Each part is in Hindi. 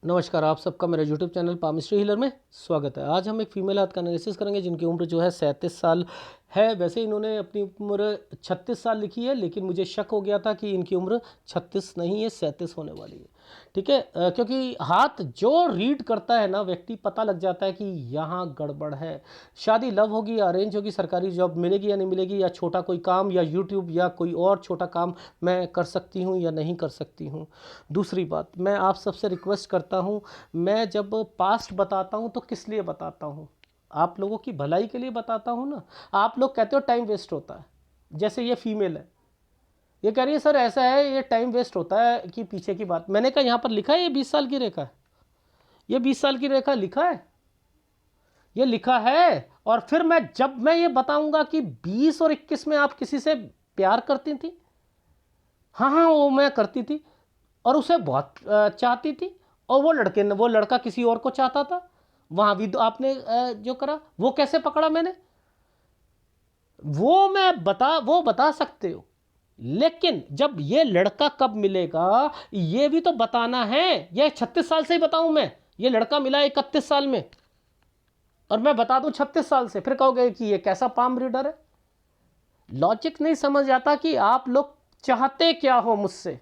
नमस्कार, आप सबका मेरे YouTube चैनल पामिस्ट्री हीलर में स्वागत है। आज हम एक फीमेल हाथ का एनालिसिस करेंगे जिनकी उम्र जो है 37 साल है। वैसे इन्होंने अपनी उम्र 36 साल लिखी है, लेकिन मुझे शक हो गया था कि इनकी उम्र 36 नहीं है, 37 होने वाली है। ठीक है, क्योंकि हाथ जो रीड करता है ना व्यक्ति, पता लग जाता है कि यहाँ गड़बड़ है। शादी लव होगी या अरेंज होगी, सरकारी जॉब मिलेगी या नहीं मिलेगी, या छोटा कोई काम, या यूट्यूब या कोई और छोटा काम मैं कर सकती हूँ या नहीं कर सकती हूँ। दूसरी बात, मैं आप सबसे रिक्वेस्ट करता हूँ, मैं जब पास्ट बताता हूँ तो किस लिए बताता हूँ? आप लोगों की भलाई के लिए बताता हूँ ना। आप लोग कहते हो टाइम वेस्ट होता है, जैसे ये फीमेल है, ये कह रही है सर ऐसा है, ये टाइम वेस्ट होता है कि पीछे की बात। मैंने कहा यहाँ पर लिखा है ये 20 साल की रेखा है, ये 20 साल की रेखा लिखा है, ये लिखा है। और फिर जब मैं ये बताऊंगा कि 20 और 21 में आप किसी से प्यार करती थी, हाँ हाँ वो मैं करती थी और उसे बहुत चाहती थी, और वो लड़का किसी और को चाहता था, वहां भी तो आपने जो करा वो कैसे पकड़ा मैंने, वो बता सकते हो। लेकिन जब ये लड़का कब मिलेगा ये भी तो बताना है। ये 36 साल से ही बताऊं मैं, ये लड़का मिला 31 साल में और मैं बता दूं 36 साल से, फिर कहोगे कि ये कैसा पाम रीडर है। लॉजिक नहीं समझ आता कि आप लोग चाहते क्या हो मुझसे,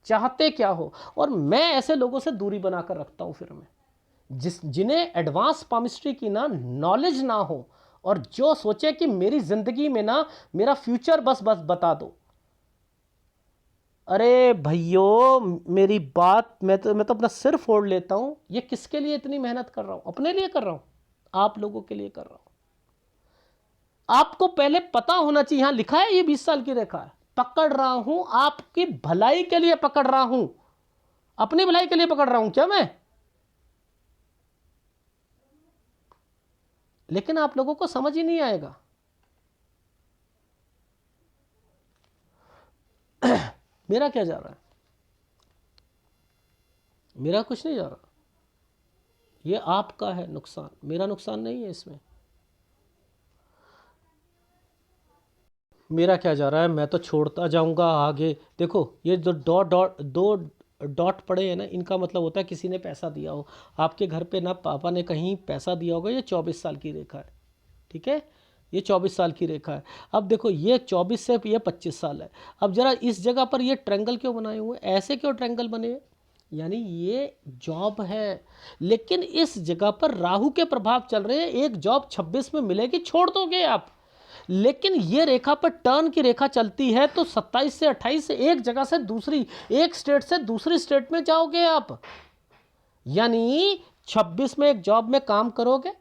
चाहते क्या हो। और मैं ऐसे लोगों से दूरी बनाकर रखता हूं। फिर मैं जिन्हें एडवांस पामिस्ट्री की ना नॉलेज ना हो, और जो सोचे कि मेरी जिंदगी में ना मेरा फ्यूचर बस बस बता दो। अरे भैयो, मेरी बात, मैं तो अपना सिर फोड़ लेता हूं। ये किसके लिए इतनी मेहनत कर रहा हूं? अपने लिए कर रहा हूं, आप लोगों के लिए कर रहा हूं। आपको पहले पता होना चाहिए, यहां लिखा है ये 20 साल की रेखा है। पकड़ रहा हूं आपकी भलाई के लिए, पकड़ रहा हूं, अपनी भलाई के लिए पकड़ रहा हूं क्या मैं? लेकिन आप लोगों को समझ ही नहीं आएगा। मेरा क्या जा रहा है? मेरा कुछ नहीं जा रहा, ये आपका है नुकसान, मेरा नुकसान नहीं है इसमें। मेरा क्या जा रहा है, मैं तो छोड़ता जाऊंगा आगे। देखो ये जो दो डॉट पड़े हैं ना, इनका मतलब होता है किसी ने पैसा दिया हो आपके घर पे ना, पापा ने कहीं पैसा दिया होगा। ये 24 साल की रेखा है, ठीक है, ये 24 साल की रेखा है। अब देखो ये 24 से ये 25 साल है। अब जरा इस जगह पर ये ट्रैंगल क्यों बनाए हुए, ऐसे क्यों ट्रैंगल बने हैं? यानी ये जॉब है, लेकिन इस जगह पर राहु के प्रभाव चल रहे हैं। एक जॉब 26 में मिलेगी, छोड़ दोगे आप। लेकिन ये रेखा पर टर्न की रेखा चलती है तो 27 से 28 से एक जगह से दूसरी, एक स्टेट से दूसरी स्टेट में जाओगे आप। यानी 26 में एक जॉब में काम करोगे,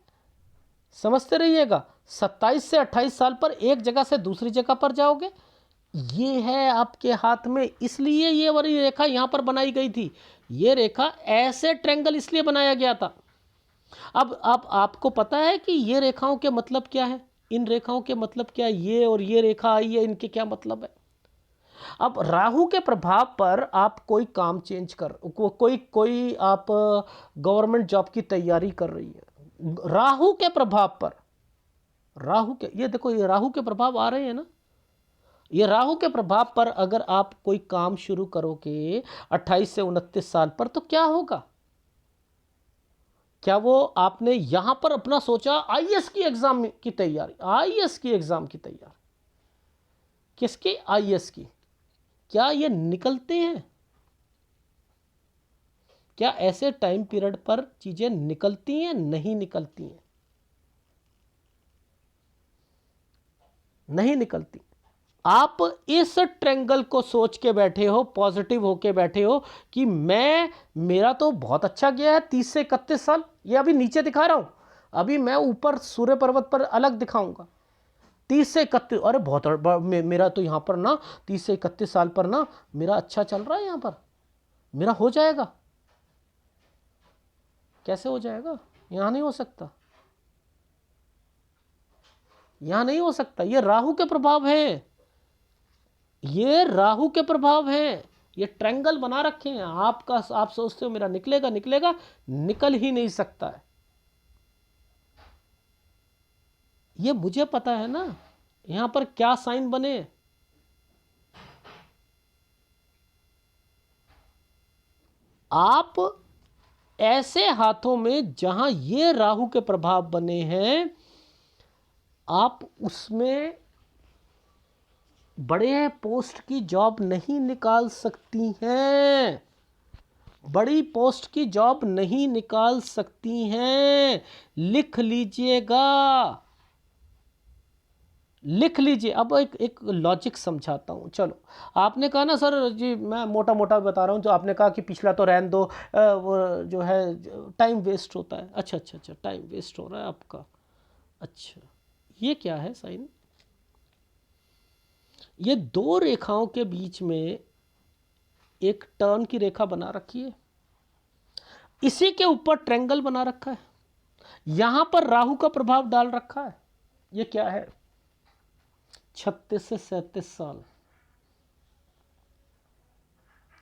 समझते रहिएगा, 27 से 28 साल पर एक जगह से दूसरी जगह पर जाओगे। ये है आपके हाथ में, इसलिए ये वाली रेखा यहां पर बनाई गई थी। ये रेखा ऐसे ट्रेंगल इसलिए बनाया गया था। अब आपको पता है कि ये रेखाओं के मतलब क्या है, इन रेखाओं के मतलब क्या है, ये और ये रेखा आई है, इनके क्या मतलब है। अब राहु के प्रभाव पर आप कोई काम चेंज कर, कोई कोई आप गवर्नमेंट जॉब की तैयारी कर रही है, राहु के प्रभाव पर, राहु के, ये देखो ये राहु के प्रभाव आ रहे हैं ना, ये राहु के प्रभाव पर अगर आप कोई काम शुरू करोगे 28 से 29 साल पर, तो क्या होगा? क्या वो आपने यहां पर अपना सोचा आईएएस की एग्जाम की तैयारी, आईएएस की एग्जाम की तैयारी, किसकी? आईएएस की। क्या ये निकलते हैं? क्या ऐसे टाइम पीरियड पर चीजें निकलती हैं? नहीं निकलती हैं, नहीं निकलती। आप इस ट्रेंगल को सोच के बैठे हो, पॉजिटिव होके बैठे हो कि मेरा तो बहुत अच्छा गया है 30 से 31 साल। ये अभी नीचे दिखा रहा हूं, अभी मैं ऊपर सूर्य पर्वत पर अलग दिखाऊंगा। 30 से 31, अरे बहुत मेरा तो यहां पर ना 30 से 31 साल पर ना मेरा अच्छा चल रहा है, यहां पर मेरा हो जाएगा। कैसे हो जाएगा? यहां नहीं हो सकता, यहां नहीं हो सकता। ये राहु के प्रभाव है, ये राहु के प्रभाव है। ये ट्रैंगल बना रखे हैं आपका, आप सोचते हो मेरा निकलेगा, निकलेगा, निकल ही नहीं सकता है। ये मुझे पता है ना यहां पर क्या साइन बने। आप ऐसे हाथों में जहां ये राहु के प्रभाव बने हैं, आप उसमें बड़े पोस्ट की जॉब नहीं निकाल सकती हैं, बड़ी पोस्ट की जॉब नहीं निकाल सकती हैं। लिख लीजिएगा, लिख लीजिए। अब एक लॉजिक समझाता हूँ। चलो, आपने कहा ना सर जी, मैं मोटा मोटा बता रहा हूँ, जो आपने कहा कि पिछला तो रहने दो, वो जो है टाइम वेस्ट होता है। अच्छा अच्छा अच्छा, टाइम वेस्ट हो रहा है आपका। अच्छा, ये क्या है साइन? ये दो रेखाओं के बीच में एक टर्न की रेखा बना रखी है, इसी के ऊपर ट्रायंगल बना रखा है, यहां पर राहु का प्रभाव डाल रखा है। ये क्या है? 36 से 37 साल।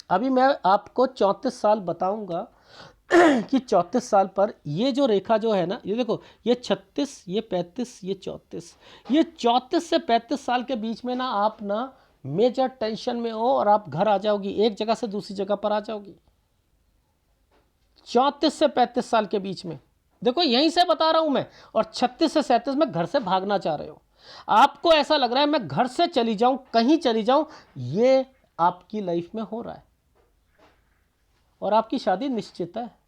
अभी मैं आपको 34 साल बताऊंगा कि 34 साल पर ये जो रेखा जो है ना, ये देखो, ये 36, ये 35, ये 34, ये 34 से 35 साल के बीच में ना आप ना मेजर टेंशन में हो और आप घर आ जाओगी, एक जगह से दूसरी जगह पर आ जाओगी। 34 से 35 साल के बीच में, देखो यहीं से बता रहा हूं मैं। और 36 से 37 में घर से भागना चाह रहे हो, आपको ऐसा लग रहा है मैं घर से चली जाऊं, कहीं चली जाऊं। ये आपकी लाइफ में हो रहा है और आपकी शादी निश्चित है।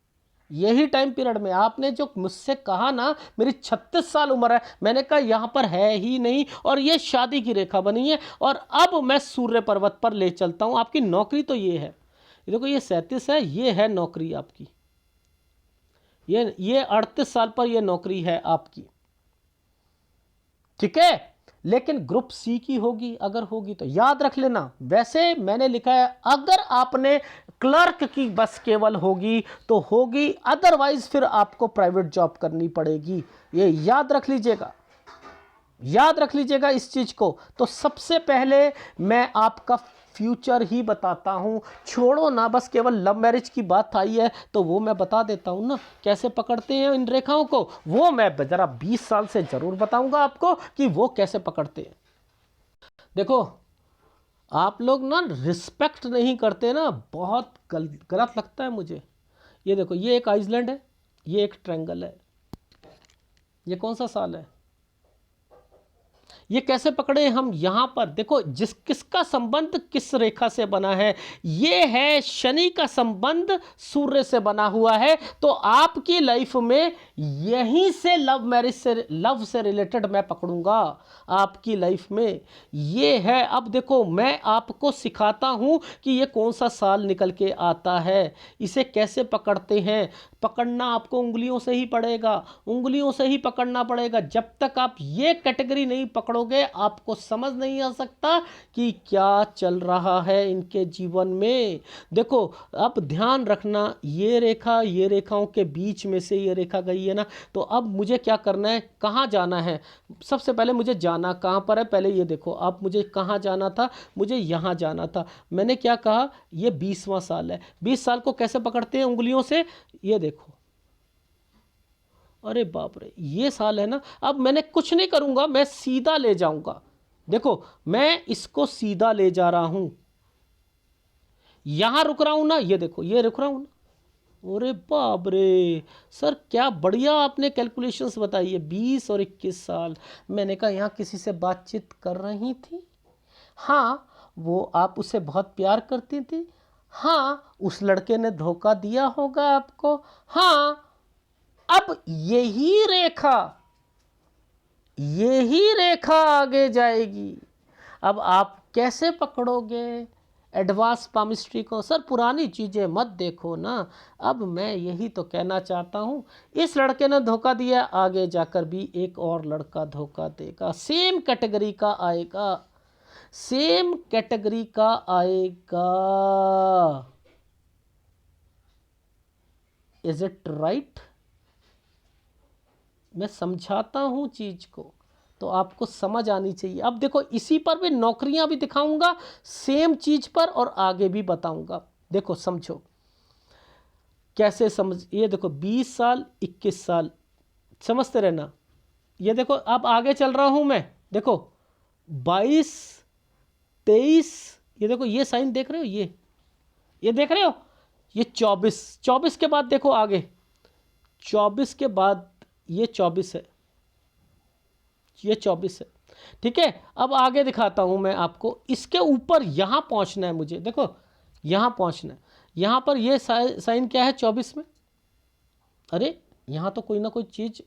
यही टाइम पीरियड में आपने जो मुझसे कहा ना मेरी 36 साल उम्र है, मैंने कहा यहां पर है ही नहीं, और ये शादी की रेखा बनी है। और अब मैं सूर्य पर्वत पर ले चलता हूं। आपकी नौकरी तो ये है, देखो ये 37 है, ये है नौकरी आपकी, ये 38 साल पर ये नौकरी है आपकी, ठीक है। लेकिन ग्रुप सी की होगी, अगर होगी तो याद रख लेना। वैसे मैंने लिखा है अगर आपने क्लर्क की बस केवल होगी तो होगी, अदरवाइज फिर आपको प्राइवेट जॉब करनी पड़ेगी। ये याद रख लीजिएगा, याद रख लीजिएगा इस चीज को। तो सबसे पहले मैं आपका फ्यूचर ही बताता हूं, छोड़ो ना, बस केवल लव मैरिज की बात आई है तो वो मैं बता देता हूं ना, कैसे पकड़ते हैं इन रेखाओं को, वो मैं जरा 20 साल से जरूर बताऊंगा आपको कि वो कैसे पकड़ते हैं। देखो, आप लोग ना रिस्पेक्ट नहीं करते ना, बहुत गलत लगता है मुझे। ये देखो, ये एक आइसलैंड है, ये एक ट्रायंगल है। ये कौन सा साल है? ये कैसे पकड़े हम? यहां पर देखो, किसका संबंध किस रेखा से बना है। ये है शनि का संबंध सूर्य से बना हुआ है। तो आपकी लाइफ में यहीं से लव मैरिज से, लव से रिलेटेड मैं पकड़ूंगा आपकी लाइफ में। ये है, अब देखो मैं आपको सिखाता हूं कि ये कौन सा साल निकल के आता है, इसे कैसे पकड़ते हैं। पकड़ना आपको उंगलियों से ही पड़ेगा, उंगलियों से ही पकड़ना पड़ेगा। जब तक आप ये कैटेगरी नहीं पकड़ोगे आपको समझ नहीं आ सकता कि क्या चल रहा है इनके जीवन में। देखो, अब ध्यान रखना, ये रेखा, ये रेखाओं के बीच में से ये रेखा गई है ना, तो अब मुझे क्या करना है, कहाँ जाना है। सबसे पहले मुझे जाना कहाँ पर है, पहले ये देखो। अब मुझे कहाँ जाना था, मुझे यहाँ जाना था। मैंने क्या कहा, ये 20वां साल है। 20 साल को कैसे पकड़ते हैं उंगलियों से, ये देखो। अरे बाप रे, ये साल है ना। अब मैंने कुछ नहीं करूंगा, मैं सीधा ले जाऊंगा। देखो, मैं इसको सीधा ले जा रहा हूं, यहां रुक रहा हूं ना, ये देखो, ये रुक रहा हूं ना। अरे बाप रे सर, क्या बढ़िया आपने कैलकुलेशंस बताई है। 20 और 21 साल। मैंने कहा यहाँ किसी से बातचीत कर रही थी, हाँ, वो आप उससे बहुत प्यार करती थी, हाँ, उस लड़के ने धोखा दिया होगा आपको, हाँ। अब यही रेखा आगे जाएगी। अब आप कैसे पकड़ोगे एडवांस पामिस्ट्री को? सर पुरानी चीज़ें मत देखो ना। अब मैं यही तो कहना चाहता हूँ, इस लड़के ने धोखा दिया, आगे जाकर भी एक और लड़का धोखा देगा, सेम कैटेगरी का आएगा, सेम कैटेगरी का आएगा। Is it right? मैं समझाता हूँ चीज को तो आपको समझ आनी चाहिए। अब देखो, इसी पर भी नौकरियां भी दिखाऊंगा, सेम चीज पर, और आगे भी बताऊंगा। देखो समझो, कैसे समझ। ये देखो, 20 साल 21 साल, समझते रहना। ये देखो, अब आगे चल रहा हूं मैं, देखो 22 23, ये देखो, ये साइन देख रहे हो, ये देख रहे हो, ये 24, 24 के बाद देखो आगे, 24 के बाद ये 24 है, ये 24 है। ठीक है, अब आगे दिखाता हूं मैं आपको, इसके ऊपर यहां पहुंचना है मुझे, देखो यहां पहुंचना है। यहां पर ये साइन क्या है 24 में? अरे यहां तो कोई ना कोई चीज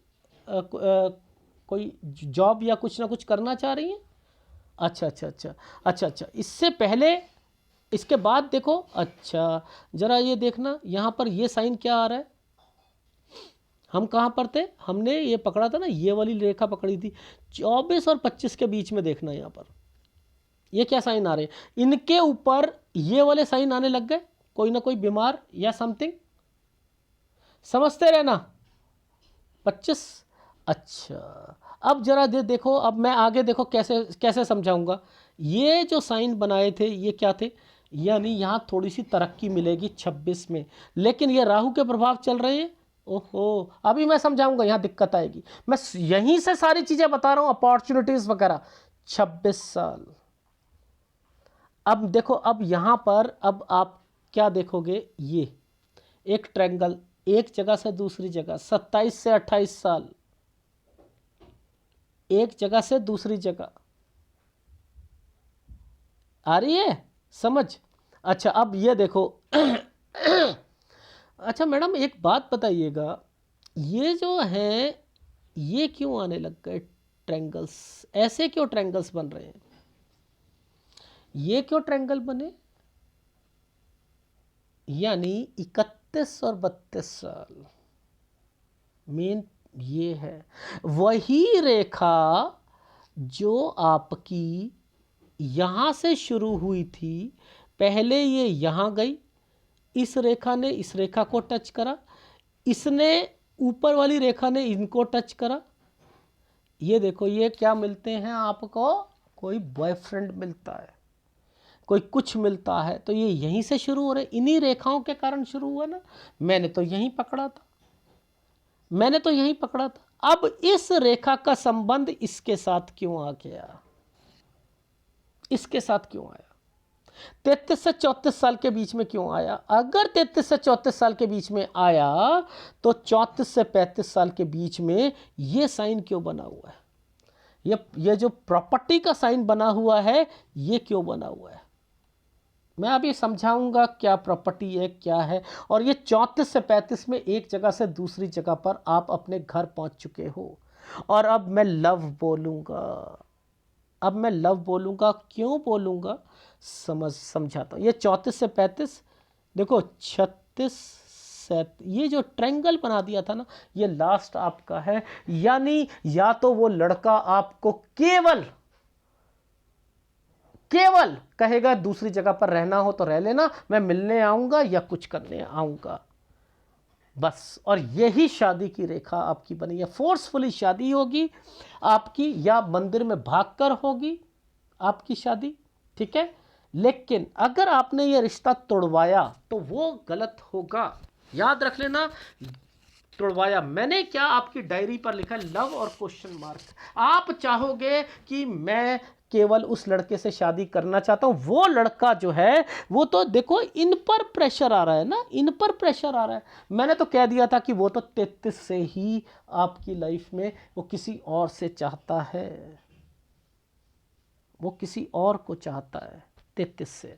कोई जॉब या कुछ ना कुछ करना चाह रही है। अच्छा अच्छा अच्छा अच्छा अच्छा, इससे पहले, इसके बाद देखो, अच्छा जरा ये देखना, यहां पर ये साइन क्या आ रहा है? हम कहाँ पर थे? हमने ये पकड़ा था ना, ये वाली रेखा पकड़ी थी 24 और 25 के बीच में। देखना यहाँ पर ये क्या साइन आ रहे हैं, इनके ऊपर ये वाले साइन आने लग गए, कोई ना कोई बीमार या समथिंग, समझते रहना। 25, अच्छा अब जरा देखो, अब मैं आगे देखो कैसे कैसे समझाऊंगा। ये जो साइन बनाए थे ये क्या थे, यानी यहाँ थोड़ी सी तरक्की मिलेगी 26 में, लेकिन ये राहु के प्रभाव चल रहे हैं। ओहो, अभी मैं समझाऊंगा, यहाँ दिक्कत आएगी। मैं यहीं से सारी चीजें बता रहा हूँ, अपॉर्चुनिटीज वगैरह। 26 साल, अब देखो, अब यहां पर अब आप क्या देखोगे, ये एक ट्रायंगल, एक जगह से दूसरी जगह, 27 से 28 साल, एक जगह से दूसरी जगह, आ रही है समझ? अच्छा अब ये देखो अच्छा मैडम एक बात बताइएगा, ये जो है ये क्यों आने लग गए ट्रायंगल्स, ऐसे क्यों ट्रायंगल्स बन रहे हैं, ये क्यों ट्रायंगल बने? यानी 31 और 32 साल, मेन ये है वही रेखा जो आपकी यहां से शुरू हुई थी, पहले ये यहां गई, इस रेखा ने इस रेखा को टच करा, इसने ऊपर वाली रेखा ने इनको टच करा। ये देखो ये क्या मिलते हैं आपको, कोई बॉयफ्रेंड मिलता है, कोई कुछ मिलता है, तो ये यहीं से शुरू हो रहे, इन्हीं रेखाओं के कारण शुरू हुआ ना। मैंने तो यहीं पकड़ा था, मैंने तो यहीं पकड़ा था। अब इस रेखा का संबंध इसके साथ क्यों आ गया, इसके साथ क्यों आया, 33 से 34 साल के बीच में क्यों आया? अगर 33 से 34 साल के बीच में आया तो 34 से 35 साल के बीच में ये साइन क्यों बना हुआ है, ये जो प्रॉपर्टी का साइन बना हुआ है ये क्यों बना हुआ है? मैं अभी समझाऊंगा क्या प्रॉपर्टी है क्या है। और ये 34 से 35 में एक जगह से दूसरी जगह पर आप अपने घर पहुंच चुके हो। और अब मैं लव बोलूंगा, अब मैं लव बोलूंगा, क्यों बोलूंगा समझाता हूँ। ये 34 से 35, देखो 36 से, ये जो ट्रायंगल बना दिया था ना, ये लास्ट आपका है। यानी या तो वो लड़का आपको केवल केवल कहेगा दूसरी जगह पर रहना हो तो रह लेना, मैं मिलने आऊंगा या कुछ करने आऊंगा, बस। और यही शादी की रेखा आपकी बनी है, फोर्सफुली शादी होगी आपकी, या मंदिर में भागकर होगी आपकी शादी, ठीक है। लेकिन अगर आपने ये रिश्ता तोड़वाया तो वो गलत होगा, याद रख लेना। तोड़वाया मैंने क्या, आपकी डायरी पर लिखा लव और क्वेश्चन मार्क। आप चाहोगे कि मैं केवल उस लड़के से शादी करना चाहता हूं, वो लड़का जो है वो तो देखो इन पर प्रेशर आ रहा है ना, इन पर प्रेशर आ रहा है। मैंने तो कह दिया था कि वो तो 33 से ही आपकी लाइफ में वो किसी और से चाहता है, वो किसी और को चाहता है 33 से,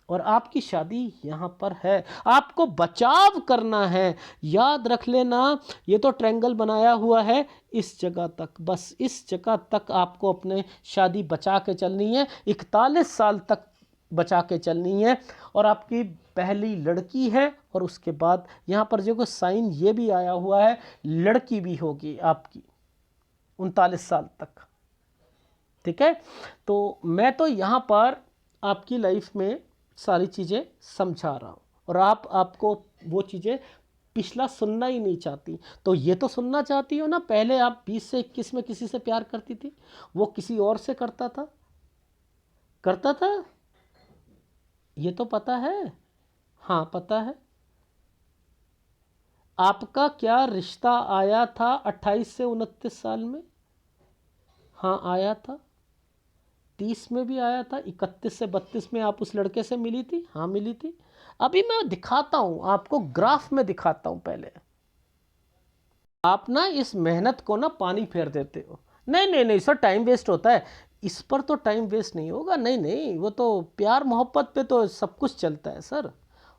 और आपकी शादी यहां पर है, आपको बचाव करना है। याद रख लेना, ये तो ट्रायंगल बनाया हुआ है इस जगह तक, बस इस जगह तक आपको अपने शादी बचा के चलनी है, 41 साल तक बचा के चलनी है। और आपकी पहली लड़की है, और उसके बाद यहाँ पर जो साइन ये भी आया हुआ है, लड़की भी होगी आपकी 39 साल तक, ठीक है। तो मैं तो यहाँ पर आपकी लाइफ में सारी चीज़ें समझा रहा हूँ, और आपको वो चीज़ें पिछला सुनना ही नहीं चाहती, तो ये तो सुनना चाहती हो ना। पहले आप 20 से 21 में किसी से प्यार करती थी, वो किसी और से करता था, करता था, ये तो पता है, हाँ पता है। आपका क्या रिश्ता आया था 28 से 29 साल में? हाँ आया था। 30 में भी आया था, 31 से 32 में आप उस लड़के से मिली थी? हाँ मिली थी। अभी मैं दिखाता हूँ आपको, ग्राफ में दिखाता हूँ पहले। आप ना इस मेहनत को ना पानी फेर देते हो। नहीं नहीं नहीं सर, टाइम वेस्ट होता है। इस पर तो टाइम वेस्ट नहीं होगा, नहीं नहीं, वो तो प्यार मोहब्बत पे तो सब कुछ चलता है सर,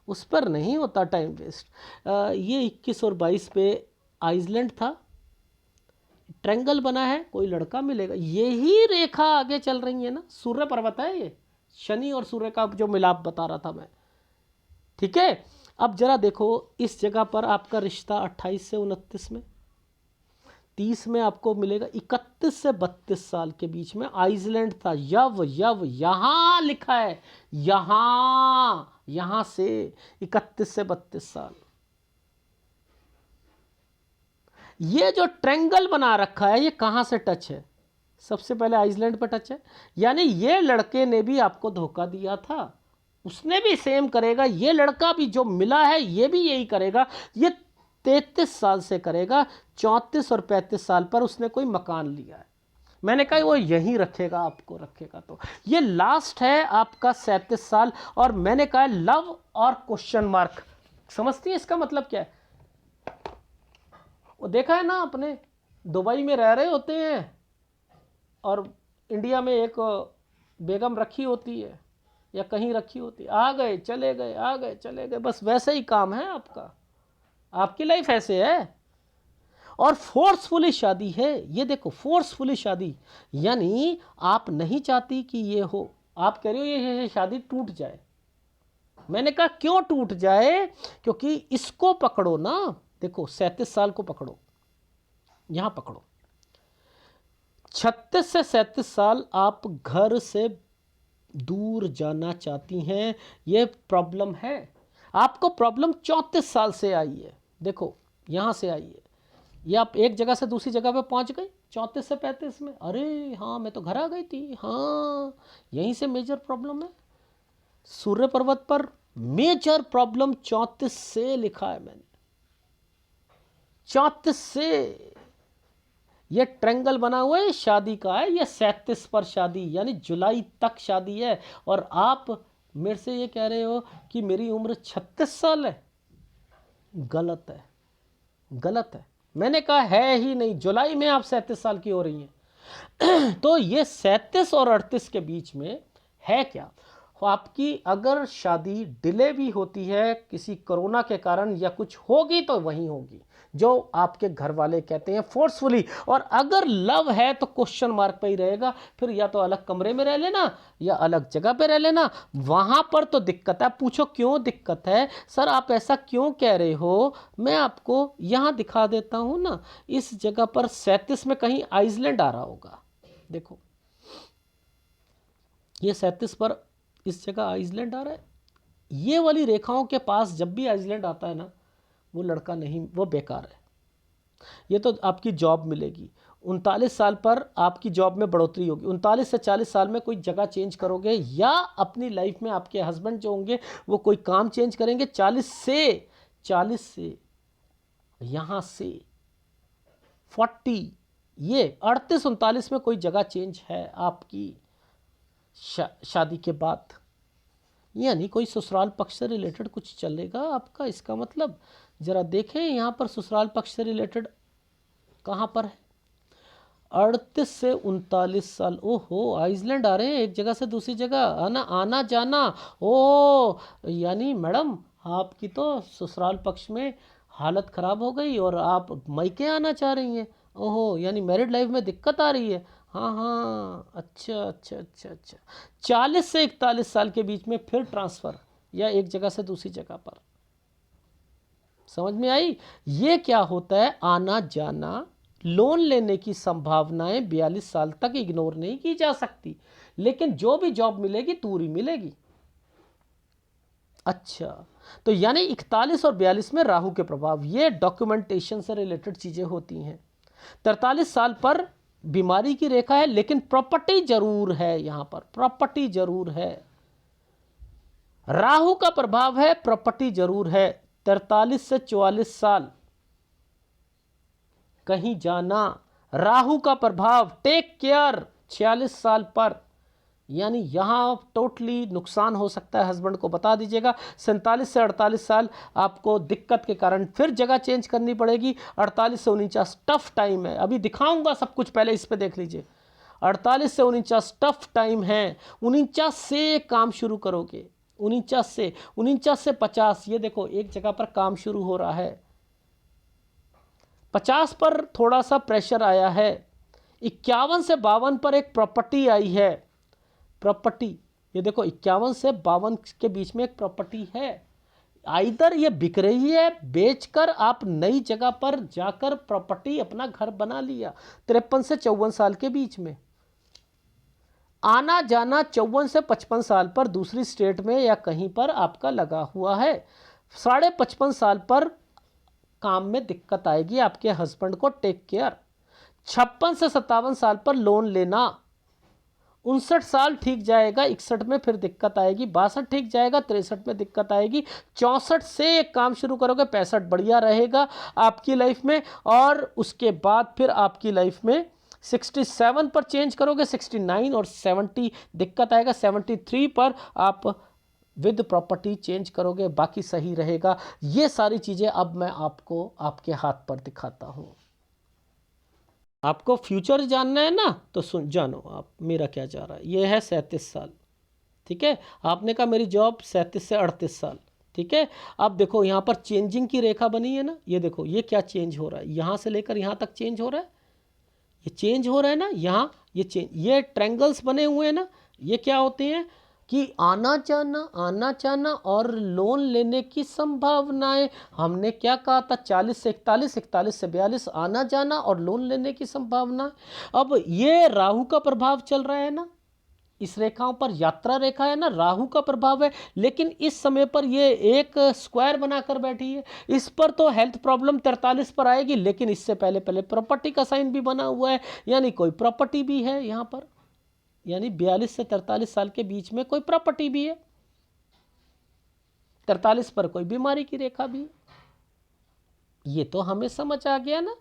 उस पर नहीं होता टाइम वेस्ट। ये 21 और 22 पे आइसलैंड था, ट्रायंगल बना है, कोई लड़का मिलेगा। यही रेखा आगे चल रही है ना, सूर्य पर्वत है ये, शनि और सूर्य का जो मिलाप बता रहा था मैं, ठीक है। अब जरा देखो, इस जगह पर आपका रिश्ता 28 से 29 में, 30 में आपको मिलेगा 31 से 32 साल के बीच में आइसलैंड था। यव यव यहां लिखा है, यहां से 31 से 32 साल। ये जो ट्रायंगल बना रखा है, ये कहां से टच है? सबसे पहले आइसलैंड पर टच है, यानी ये लड़के ने भी आपको धोखा दिया था, उसने भी सेम करेगा। ये लड़का भी जो मिला है, ये भी यही करेगा। ये 33 साल से करेगा, 34 और 35 साल पर उसने कोई मकान लिया है। मैंने कहा वो यहीं रखेगा, आपको रखेगा। तो ये लास्ट है आपका 37 साल। और मैंने कहा लव और क्वेश्चन मार्क, समझती है इसका मतलब क्या है? वो देखा है ना अपने, दुबई में रह रहे होते हैं और इंडिया में एक बेगम रखी होती है या कहीं रखी होती है, आ गए चले गए, आ गए चले गए, बस वैसे ही काम है आपका, आपकी लाइफ ऐसे है। और फोर्सफुली शादी है, ये देखो, फोर्सफुली शादी, यानी आप नहीं चाहती कि ये हो, आप कह रहे हो ये शादी टूट जाए। मैंने कहा क्यों टूट जाए? क्योंकि इसको पकड़ो ना, देखो 37 साल को पकड़ो, यहां पकड़ो, 36 से 37 साल आप घर से दूर जाना चाहती हैं, ये प्रॉब्लम है आपको। प्रॉब्लम 34 साल से आई है, देखो यहां से आई है, ये आप एक जगह से दूसरी जगह पे पहुंच गए 34 से 35 में। अरे हाँ, मैं तो घर आ गई थी, हाँ यहीं से मेजर प्रॉब्लम है। सूर्य पर्वत पर मेजर प्रॉब्लम 34 से लिखा है मैंने, 34 से। ये ट्रायंगल बना हुआ है, शादी का है, ये 37 पर शादी, यानी जुलाई तक शादी है। और आप मेरे से ये कह रहे हो कि मेरी उम्र 36 साल है। गलत है, गलत है। मैंने कहा है ही नहीं, जुलाई में आप 37 साल की हो रही हैं। तो ये 37 और 38 के बीच में है क्या? आपकी अगर शादी डिले भी होती है किसी कोरोना के कारण या कुछ होगी, तो वहीं होगी जो आपके घर वाले कहते हैं फोर्सफुली। और अगर लव है तो क्वेश्चन मार्क पे ही रहेगा, फिर या तो अलग कमरे में रह लेना या अलग जगह पे रह लेना, वहां पर तो दिक्कत है। पूछो क्यों दिक्कत है सर, आप ऐसा क्यों कह रहे हो? मैं आपको यहां दिखा देता हूं ना, इस जगह पर 37 में कहीं आइसलैंड आ रहा होगा, देखो ये 37 पर इस जगह आइसलैंड आ रहा है। ये वाली रेखाओं के पास जब भी आइसलैंड आता है ना, वो लड़का नहीं, वो बेकार है। ये तो आपकी जॉब मिलेगी, 39 साल पर आपकी जॉब में बढ़ोतरी होगी, 39 से 40 साल में कोई जगह चेंज करोगे, या अपनी लाइफ में आपके हस्बैंड जो होंगे वो कोई काम चेंज करेंगे। 40 से यहाँ से 40, ये 38 39 में कोई जगह चेंज है आपकी शादी के बाद, यानी कोई ससुराल पक्ष से रिलेटेड कुछ चलेगा आपका। इसका मतलब जरा देखें यहाँ पर ससुराल पक्ष से रिलेटेड कहाँ पर है। 38 से 39 साल, ओहो आइसलैंड आ रहे हैं, एक जगह से दूसरी जगह आना आना जाना। ओ यानी मैडम आपकी तो ससुराल पक्ष में हालत ख़राब हो गई और आप मायके आना चाह रही हैं। ओहो, यानी मैरिड लाइफ में दिक्कत आ रही है। हाँ हाँ, अच्छा अच्छा अच्छा अच्छा। 40 से 41 साल के बीच में फिर ट्रांसफ़र, या एक जगह से दूसरी जगह पर। समझ में आई? ये क्या होता है, आना जाना। लोन लेने की संभावनाएं 42 साल तक इग्नोर नहीं की जा सकती, लेकिन जो भी जॉब मिलेगी पूरी मिलेगी। अच्छा, तो यानी 41 और 42 में राहु के प्रभाव, ये डॉक्यूमेंटेशन से रिलेटेड चीजें होती हैं। 43 साल पर बीमारी की रेखा है, लेकिन प्रॉपर्टी जरूर है, यहां पर प्रॉपर्टी जरूर है, राहु का प्रभाव है, प्रॉपर्टी जरूर है। 43 से 44 साल कहीं जाना, राहु का प्रभाव, टेक केयर। 46 साल पर यानी यहाँ टोटली नुकसान हो सकता है। हस्बैंड को बता दीजिएगा 47 से 48 साल आपको दिक्कत के कारण फिर जगह चेंज करनी पड़ेगी। 48 से 49 टफ टाइम है, अभी दिखाऊंगा सब कुछ, पहले इस पे देख लीजिए। 48 से 49 टफ टाइम है। 49 से काम शुरू करोगे, 49 से 50, ये देखो एक जगह पर काम शुरू हो रहा है। 50 पर थोड़ा सा प्रेशर आया है। 51 से 52 पर एक प्रॉपर्टी आई है। प्रॉपर्टी, ये देखो 51 से 52 के बीच में एक प्रॉपर्टी है। आइदर ये बिक रही है, बेचकर आप नई जगह पर जाकर प्रॉपर्टी अपना घर बना लिया। 53 से 54 साल के बीच में आना जाना 54 से 55 साल पर दूसरी स्टेट में या कहीं पर आपका लगा हुआ है। 55.5 साल पर काम में दिक्कत आएगी आपके हस्बैंड को, टेक केयर। 56 से 57 साल पर लोन लेना। 59 साल ठीक जाएगा, 61 में फिर दिक्कत आएगी, 62 ठीक जाएगा, 63 में दिक्कत आएगी, 64 से एक काम शुरू करोगे, 65 बढ़िया रहेगा आपकी लाइफ में। और उसके बाद फिर आपकी लाइफ में 67 पर चेंज करोगे, 69 और 70 दिक्कत आएगा, 73 पर आप विद प्रॉपर्टी चेंज करोगे, बाकी सही रहेगा। ये सारी चीज़ें अब मैं आपको आपके हाथ पर दिखाता हूँ। आपको फ्यूचर जानना है ना, तो सुन जानो आप मेरा क्या जा रहा है। ये है 37 साल, ठीक है। आपने कहा मेरी जॉब 37 से 38 साल, ठीक है। अब देखो यहाँ पर चेंजिंग की रेखा बनी है ना, ये देखो ये क्या चेंज हो रहा है, यहाँ से लेकर यहाँ तक चेंज हो रहा है, ये चेंज हो रहा है ना यहाँ, ये ट्रायंगल्स बने हुए हैं ना, ये क्या होते हैं कि आना जाना और लोन लेने की संभावनाएं। हमने क्या कहा था, 40 से 41, 41 से 42 आना जाना और लोन लेने की संभावना। अब ये राहु का प्रभाव चल रहा है ना, इस रेखाओं पर यात्रा रेखा है ना, राहु का प्रभाव है। लेकिन इस समय पर ये एक स्क्वायर बनाकर बैठी है, इस पर तो हेल्थ प्रॉब्लम 43 पर आएगी, लेकिन इससे पहले पहले प्रॉपर्टी का साइन भी बना हुआ है, यानी कोई प्रॉपर्टी भी है यहाँ पर, यानी 42 से 43 साल के बीच में कोई प्रॉपर्टी भी है। 43 पर कोई बीमारी की रेखा भी है। ये तो हमें समझ आ गया ना।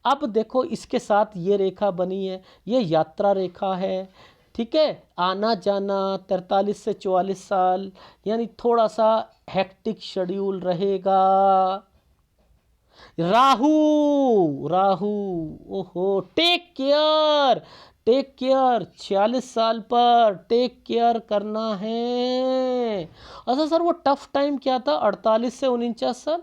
अब देखो इसके साथ ये रेखा बनी है, ये यात्रा रेखा है, ठीक है। आना जाना 43 से 44 साल, यानी थोड़ा सा हेक्टिक शेड्यूल रहेगा। राहु राहु, ओहो, टेक केयर, टेक केयर। 46 साल पर टेक केयर करना है। अच्छा सर वो टफ टाइम क्या था, 48 से 49 साल,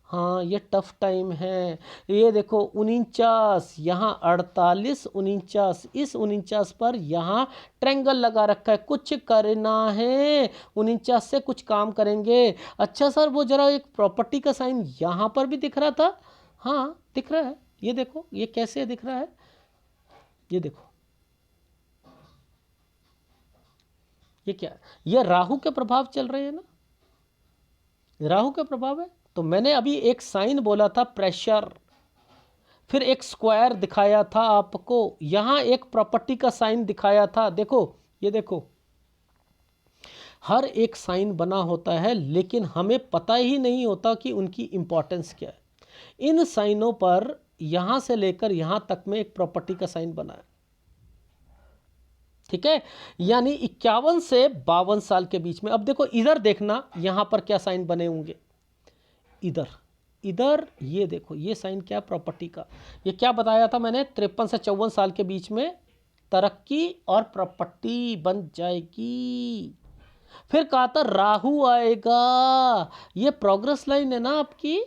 हाँ ये टफ टाइम है। ये देखो 49, यहाँ 48, 49, इस 49 पर यहाँ ट्रायंगल लगा रखा है, कुछ करना है, 49 से कुछ काम करेंगे। अच्छा सर वो जरा एक प्रॉपर्टी का साइन यहाँ पर भी दिख रहा था, हाँ दिख रहा है, ये देखो ये कैसे दिख रहा है, ये देखो ये क्या है, ये राहु के प्रभाव चल रहे हैं ना, राहु का प्रभाव है। तो मैंने अभी एक साइन बोला था प्रेशर, फिर एक स्क्वायर दिखाया था आपको, यहां एक प्रॉपर्टी का साइन दिखाया था। देखो ये देखो, हर एक साइन बना होता है, लेकिन हमें पता ही नहीं होता कि उनकी इंपॉर्टेंस क्या है। इन साइनों पर यहां से लेकर यहां तक में एक प्रॉपर्टी का साइन बना है, ठीक है। यानी 51 से 52 साल के बीच में। अब देखो इधर देखना, यहां पर क्या साइन बने होंगे, इधर इधर ये देखो, ये साइन क्या, प्रॉपर्टी का। ये क्या बताया था मैंने, 53 से 54 साल के बीच में तरक्की और प्रॉपर्टी बन जाएगी। फिर कहा था राहु आएगा, ये प्रोग्रेस लाइन है ना आपकी,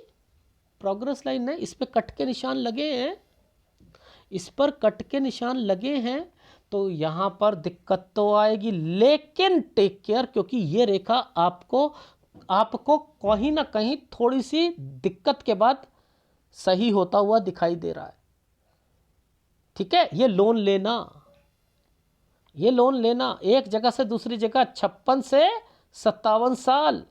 प्रोग्रेस लाइन है, इस पे कट के निशान लगे हैं, इस पर कट के निशान लगे हैं, तो यहां पर दिक्कत तो आएगी। लेकिन टेक केयर, क्योंकि ये रेखा आपको कहीं ना कहीं थोड़ी सी दिक्कत के बाद सही होता हुआ दिखाई दे रहा है, ठीक है। ये लोन लेना, ये लोन लेना एक जगह से दूसरी जगह, 56 से 57 साल,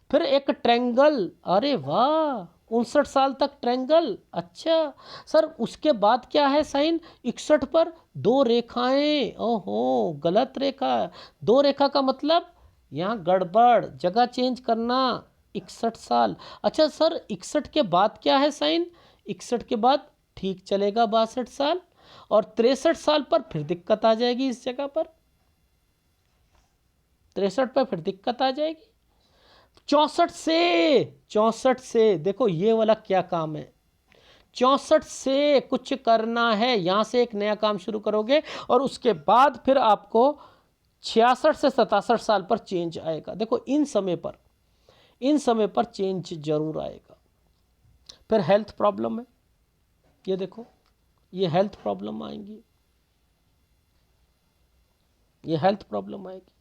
फिर एक ट्रायंगल, अरे वाह 59 साल तक ट्रायंगल। अच्छा सर उसके बाद क्या है साइन, 61 पर दो रेखाएं, ओहो गलत रेखा, दो रेखा का मतलब यहाँ गड़बड़, जगह चेंज करना, 61 साल। अच्छा सर 61 के बाद क्या है साइन, 61 के बाद ठीक चलेगा 62 साल, और 63 साल पर फिर दिक्कत आ जाएगी इस जगह पर, 63 पे फिर दिक्कत आ जाएगी। 64 से देखो ये वाला क्या काम है, 64 से कुछ करना है, यहां से एक नया काम शुरू करोगे और उसके बाद फिर आपको 66 से 67 साल पर चेंज आएगा। देखो इन समय पर चेंज जरूर आएगा। फिर हेल्थ प्रॉब्लम है, ये देखो ये हेल्थ प्रॉब्लम आएंगी, ये हेल्थ प्रॉब्लम आएगी।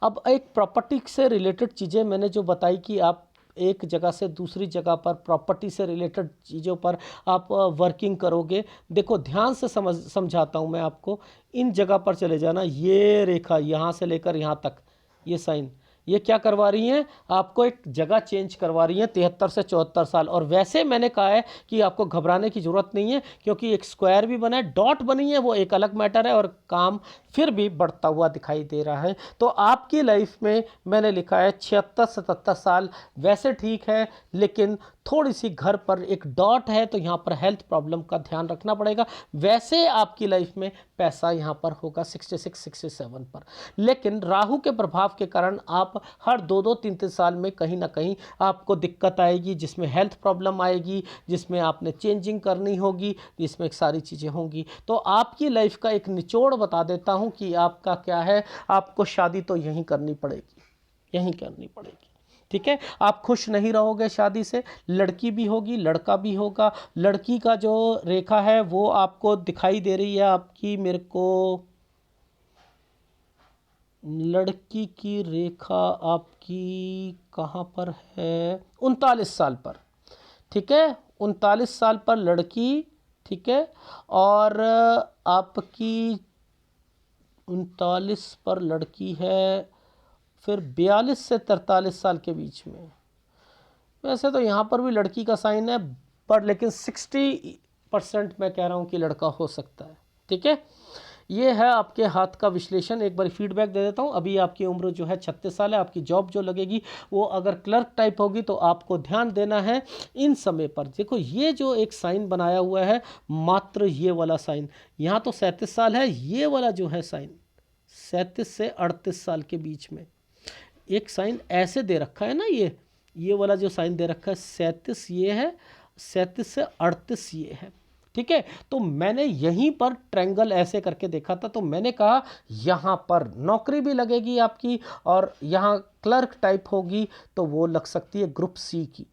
अब एक प्रॉपर्टी से रिलेटेड चीज़ें मैंने जो बताई कि आप एक जगह से दूसरी जगह पर प्रॉपर्टी से रिलेटेड चीज़ों पर आप वर्किंग करोगे। देखो ध्यान से समझाता हूँ मैं आपको। इन जगह पर चले जाना, ये रेखा यहाँ से लेकर यहाँ तक, ये साइन, ये क्या करवा रही हैं, आपको एक जगह चेंज करवा रही हैं 73 से 74 साल। और वैसे मैंने कहा है कि आपको घबराने की ज़रूरत नहीं है, क्योंकि एक स्क्वायर भी बना है, डॉट बनी है, वो एक अलग मैटर है और काम फिर भी बढ़ता हुआ दिखाई दे रहा है। तो आपकी लाइफ में मैंने लिखा है 76-77 साल, वैसे ठीक है, लेकिन थोड़ी सी घर पर एक डॉट है तो यहाँ पर हेल्थ प्रॉब्लम का ध्यान रखना पड़ेगा। वैसे आपकी लाइफ में पैसा यहाँ पर होगा 66-67 पर, लेकिन राहु के प्रभाव के कारण आप हर 2-2-3-3 साल में कहीं ना कहीं आपको दिक्कत आएगी, जिसमें हेल्थ प्रॉब्लम आएगी, जिसमें आपने चेंजिंग करनी होगी, जिसमें सारी चीज़ें होंगी। तो आपकी लाइफ का एक निचोड़ बता देता हूँ कि आपका क्या है। आपको शादी तो यहीं करनी पड़ेगी, यहीं करनी पड़ेगी, ठीक है। आप खुश नहीं रहोगे शादी से, लड़की भी होगी लड़का भी होगा। लड़की का जो रेखा है वो आपको दिखाई दे रही है, आपकी मेरे को लड़की की रेखा आपकी कहाँ पर है, 39 साल पर, ठीक है, 39 साल पर लड़की, ठीक है। और आपकी 39 पर लड़की है, फिर 42 से 43 साल के बीच में। वैसे तो यहाँ पर भी लड़की का साइन है, पर लेकिन 60% मैं कह रहा हूँ कि लड़का हो सकता है, ठीक है। ये है आपके हाथ का विश्लेषण। एक बार फीडबैक दे देता हूँ। अभी आपकी उम्र जो है 36 साल है। आपकी जॉब जो लगेगी वो अगर क्लर्क टाइप होगी तो आपको ध्यान देना है इन समय पर। देखो ये जो एक साइन बनाया हुआ है, मात्र ये वाला साइन, यहाँ तो 37 साल है, ये वाला जो है साइन 37 से 38 साल के बीच में एक साइन ऐसे दे रखा है ना, ये वाला जो साइन दे रखा है 37 ये है, 37 से 38 ये है, ठीक है। तो मैंने यहीं पर ट्रायंगल ऐसे करके देखा था, तो मैंने कहा यहाँ पर नौकरी भी लगेगी आपकी और यहाँ क्लर्क टाइप होगी तो वो लग सकती है ग्रुप सी की,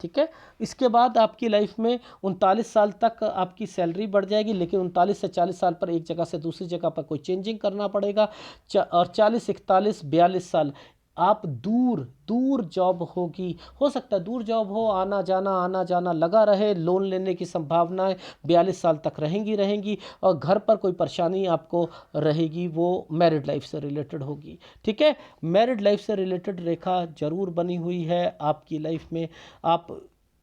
ठीक है। इसके बाद आपकी लाइफ में 39 साल तक आपकी सैलरी बढ़ जाएगी, लेकिन 39 से 40 साल पर एक जगह से दूसरी जगह पर कोई चेंजिंग करना पड़ेगा। और 40, 41, 42 साल आप दूर जॉब होगी, हो सकता है दूर जॉब हो, आना जाना लगा रहे, लोन लेने की संभावनाएं 42 साल तक रहेंगी। और घर पर कोई परेशानी आपको रहेगी, वो मैरिड लाइफ से रिलेटेड होगी, ठीक है। मैरिड लाइफ से रिलेटेड रेखा जरूर बनी हुई है आपकी लाइफ में। आप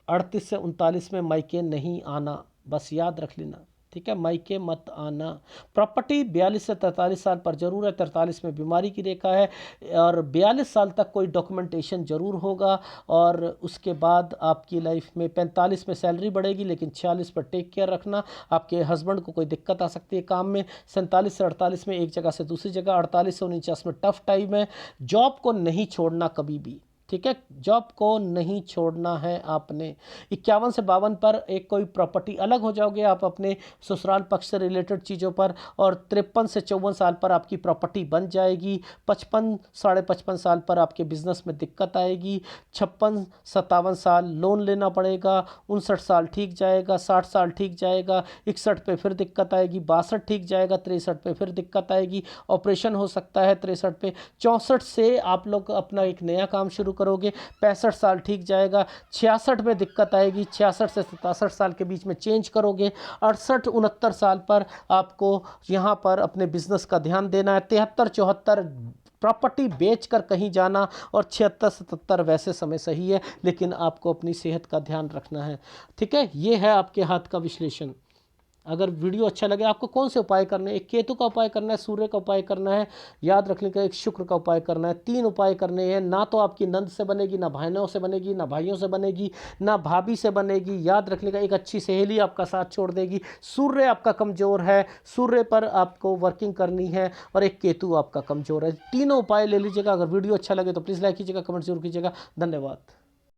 38 से 39 में मायके नहीं आना, बस याद रख लेना, ठीक है, मायके मत आना। प्रॉपर्टी 42 से 43 साल पर जरूर है, 43 में बीमारी की रेखा है और 42 साल तक कोई डॉक्यूमेंटेशन जरूर होगा। और उसके बाद आपकी लाइफ में 45 में सैलरी बढ़ेगी, लेकिन 46 पर टेक केयर रखना, आपके हस्बैंड को कोई दिक्कत आ सकती है काम में। 47 से 48 में एक जगह से दूसरी जगह, 48 से 49 में टफ टाइम है। जॉब को नहीं छोड़ना कभी भी, ठीक है, जॉब को नहीं छोड़ना है आपने। 51 से 52 पर एक कोई प्रॉपर्टी अलग हो जाओगे आप अपने ससुराल पक्ष से रिलेटेड चीज़ों पर। और 53 से 54 साल पर आपकी प्रॉपर्टी बन जाएगी। 55, 55.5 साल पर आपके बिजनेस में दिक्कत आएगी। 56, 57 साल लोन लेना पड़ेगा। 59 साल ठीक जाएगा, 60 साल ठीक जाएगा, 61 पे फिर दिक्कत आएगी, 62 ठीक जाएगा, 63 पे फिर दिक्कत आएगी, ऑपरेशन हो सकता है 63 पे। 64 से आप लोग अपना एक नया काम शुरू करोगे, 65 साल ठीक जाएगा, 66 में दिक्कत आएगी, 66 से 67 साल के बीच में चेंज करोगे। 68, 69 साल पर आपको यहाँ पर अपने बिजनेस का ध्यान देना है। 73, 74 प्रॉपर्टी बेचकर कहीं जाना। और 76, 77 वैसे समय सही है, लेकिन आपको अपनी सेहत का ध्यान रखना है, ठीक है। ये है आपके हाथ का विश्लेषण। अगर वीडियो अच्छा लगे, आपको कौन से उपाय करने हैं? एक केतु का उपाय करना है, सूर्य का उपाय करना है, याद रखने का एक शुक्र का उपाय करना है। 3 उपाय करने हैं। ना तो आपकी नंद से बनेगी, ना बहनों से बनेगी, ना भाइयों से बनेगी, ना भाभी से बनेगी। याद रखने का एक अच्छी सहेली आपका साथ छोड़ देगी। सूर्य आपका कमज़ोर है, सूर्य पर आपको वर्किंग करनी है, और एक केतु आपका कमज़ोर है। तीनों उपाय ले लीजिएगा। अगर वीडियो अच्छा लगे तो प्लीज़ लाइक कीजिएगा, कमेंट जरूर कीजिएगा। धन्यवाद।